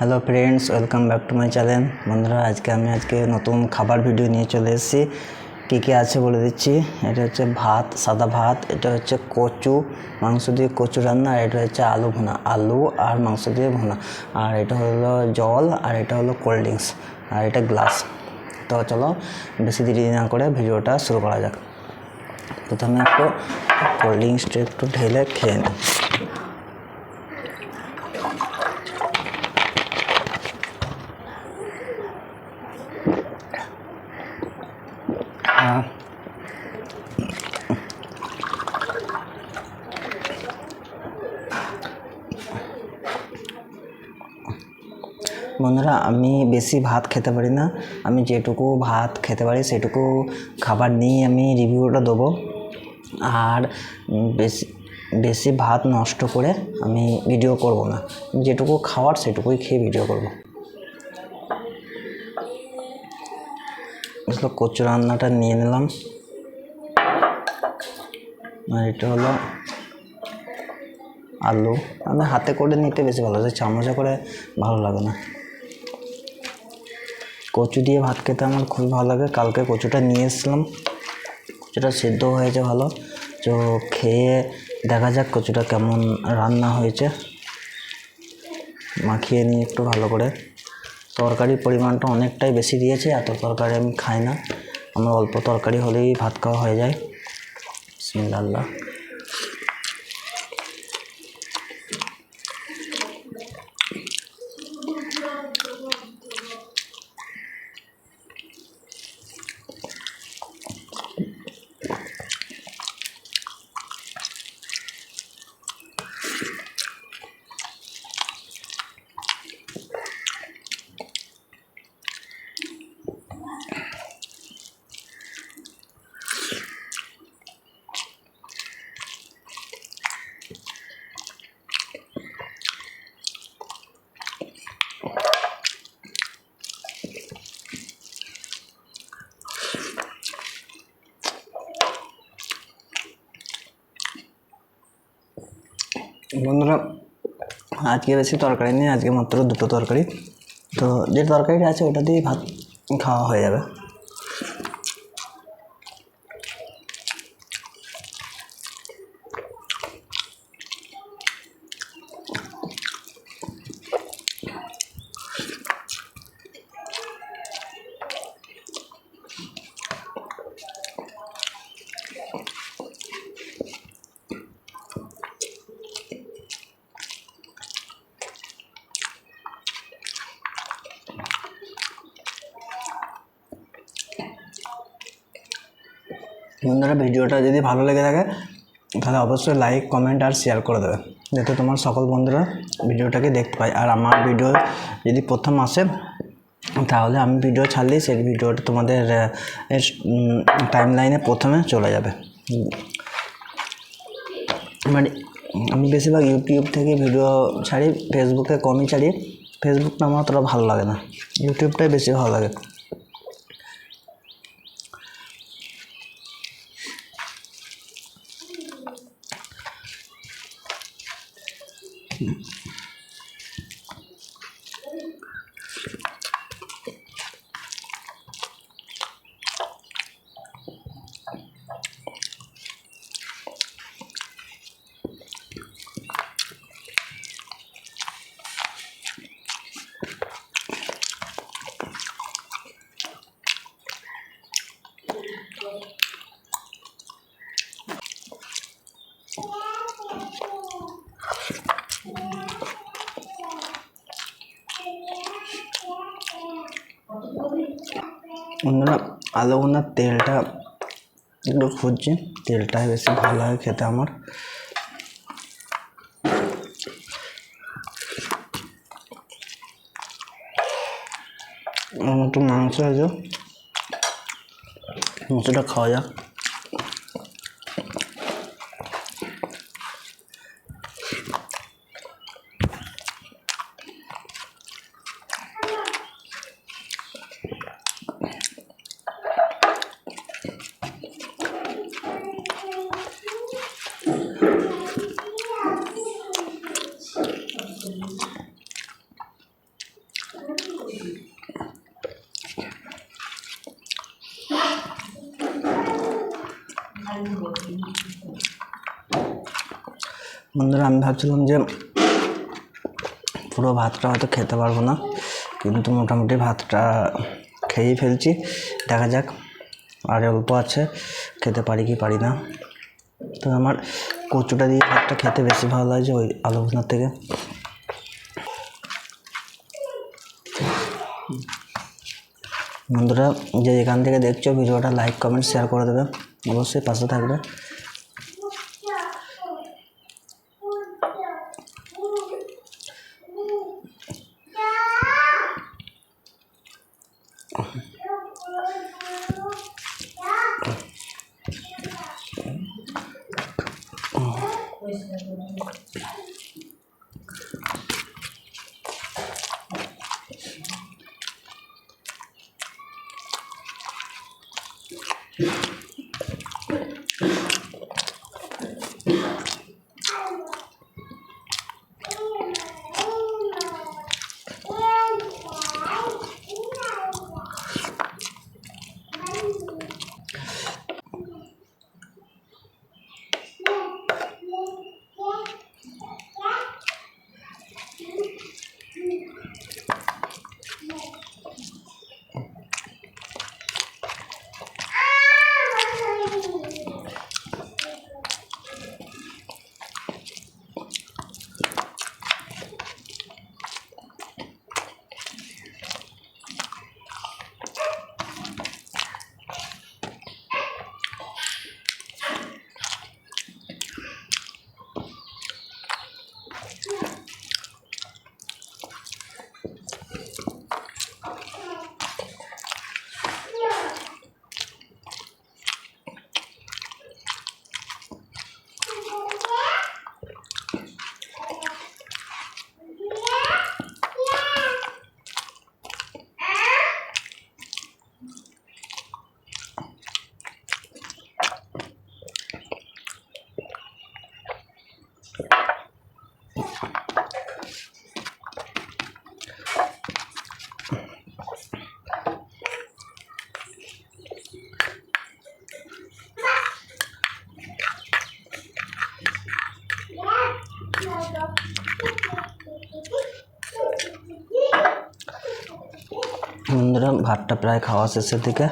Hello friends, welcome back to my channel. বন্ধুরা, আজকে নতুন খাবার ভিডিও নিয়ে চলে এসেছি। কী আছে বলে দিচ্ছি। এটা হচ্ছে ভাত, সাদা ভাত। এটা হচ্ছে কচু, মাংস দিয়ে কচু রান্না। আর এটা হচ্ছে আলু ভুনা, আলু আর মাংস দিয়ে ভুনা। আর এটা হলো জল, আর এটা হলো কোল্ড ড্রিঙ্কস, আর এটা গ্লাস। তো চলো বেশি দেরি না করে ভিডিওটা শুরু করা যাক। প্রথমে একটু কোল্ড ড্রিঙ্কসটা একটু ঢেলে খেয়ে নিই। বন্ধুরা, আমি বেশি ভাত খেতে পারি না। আমি যেটুকু ভাত খেতে পারি সেটুকু খাবার নিয়ে আমি রিভিউটা দেবো। আর বেশি ভাত নষ্ট করে আমি ভিডিও করব না। যেটুকু খাওয়ার সেটুকুই খেয়ে ভিডিও করব। আসলে কচু রান্নাটা নিয়ে নিলাম। আর এটা হলো আলু। আমি হাতে করে নিতে বেশি ভালো লাগে, চামচে করে ভালো লাগে না। কচু দিয়ে ভাত খেতে আমার খুব ভালো লাগে। কালকে কচুটা নিয়ে এসেছিলাম, কচুটা সেদ্ধ হয়েছে ভালো। তো খেয়ে দেখা যাক কচুটা কেমন রান্না হয়েছে। মাখিয়ে নিই একটু ভালো করে। তরকারির পরিমাণটা অনেকটাই বেশি দিয়েছে, এত তরকারি আমি খাই না। আমার অল্প তরকারি হলেই ভাত খাওয়া হয়ে যায়। বিসমিল্লাহ। বন্ধুরা, আজকে বেশি তরকারি নেই, আজকে মাত্র দুটো তরকারি। তো যে তরকারিটা আছে ওটা দিয়েই ভাত খাওয়া হয়ে যাবে। বন্ধুরা, ভিডিওটা যদি ভালো লেগে থাকে তাহলে অবশ্যই লাইক, কমেন্ট আর শেয়ার করে দেবে, যাতে তোমার সকল বন্ধুরা ভিডিওটাকে দেখতে পায়। আর আমার ভিডিও যদি প্রথম আসে তাহলে আমি ভিডিও ছাড়লেই সেই ভিডিওটা তোমাদের টাইম লাইনে প্রথমে চলে যাবে। মানে আমি বেশিরভাগ ইউটিউব থেকে ভিডিও ছাড়ি, ফেসবুকে কমই ছাড়ি। ফেসবুকটা আমার অতটা ভালো লাগে না, ইউটিউবটাই বেশি ভালো লাগে। অন্যরা আলু ভুনার তেলটা একটু খুঁজছি, তেলটাই বেশি ভালো লাগে খেতে আমার। একটু মাংস আছে, মাংসটা খাওয়া যাক। বন্ধুরা আমি ভাবছিলাম যে পুরো ভাতটা হয়তো খেতে পারবো না, কিন্তু মোটামুটি ভাতটা খেয়েই ফেলছি। দেখা যাক, আর অল্প আছে, খেতে পারি কি পারি না। তো আমার কচুটা দিয়ে ভাতটা খেতে বেশি ভালো লাগছে ওই আলু ভুনার থেকে। বন্ধুরা যে যেখান থেকে দেখছো ভিডিওটা লাইক কমেন্ট শেয়ার করে দেবে, অবশ্যই পাশে থাকবে। বন্ধুরা ভাতটা প্রায় খাওয়া শেষের দিকে,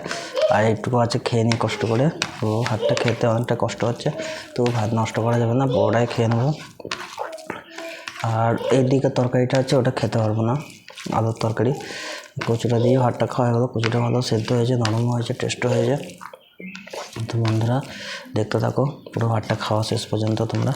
আর একটুকু আছে, খেয়ে নিই কষ্ট করে। তো ভাতটা খেতে অনেকটা কষ্ট হচ্ছে, তো ভাত নষ্ট করা যাবে না, পুরোটাই খেয়ে নেবো। আর এই দিকে তরকারিটা আছে, ওটা খেতে পারবো না, আলুর তরকারি। কচুটা দিয়ে ভাতটা খাওয়া গেলো, কচুটা ভালো সেদ্ধ হয়েছে, নরম হয়েছে, টেস্টও হয়েছে। তো বন্ধুরা দেখতে থাকো পুরো ভাতটা খাওয়া শেষ পর্যন্ত তোমরা।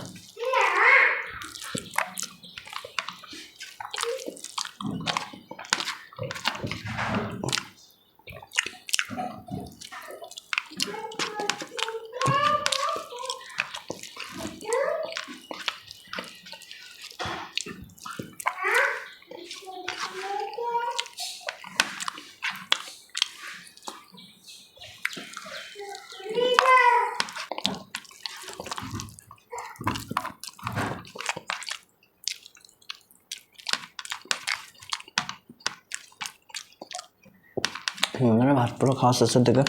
বন্ধুরা ভাত পুরো খাওয়া শেষের দিকে,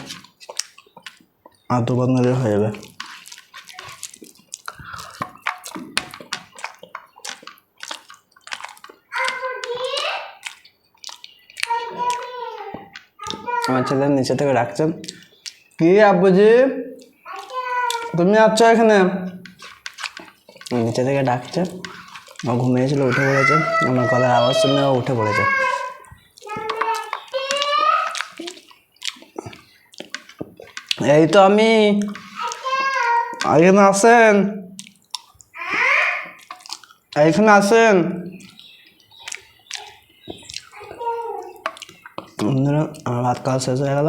আর দুবার নদী হয়ে যাবে। আমার ছেলে নিচে থেকে ডাকছেন, কি আব্বুজি তুমি আসছো এখানে? নিচে থেকে ডাকছে, ও ঘুমিয়েছিল, উঠে পড়েছে, আমার গলার আওয়াজ শুনে ও উঠে পড়েছে। এই তো আমি, এখানে আসেন, এখানে আসেন। আমার ভাত খাওয়া শেষ হয়ে গেল।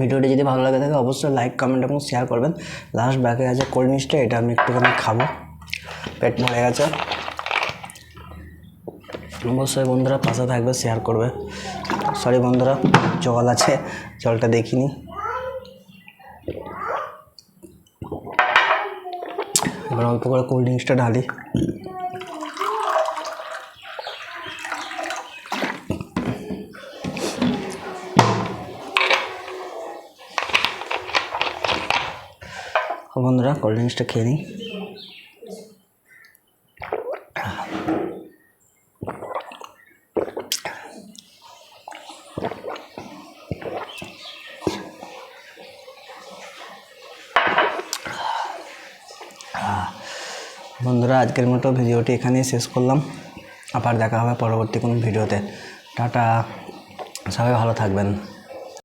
ভিডিওটি যদি ভালো লাগে থাকে অবশ্যই লাইক কমেন্ট এবং শেয়ার করবেন। লাস্ট বাকি আছে কোল্ড মিষ্টি, এটা আমি একটুখানি খাবো, পেট ভরে গেছে। অবশ্যই বন্ধুরা পাশে থাকবে, শেয়ার করবে। সরি বন্ধুরা, জল আছে, জলটা দেখিনি। এবার অল্প করে কোল্ড ড্রিঙ্কসটা ঢালি। বন্ধুরা কোল্ড ড্রিঙ্কসটা খেয়ে নিই। বন্ধুরা আজকের মতো ভিডিওটি এখানেই শেষ করলাম। আবার দেখা হবে পরবর্তী কোনো ভিডিওতে। টাটা, সবাই ভালো থাকবেন।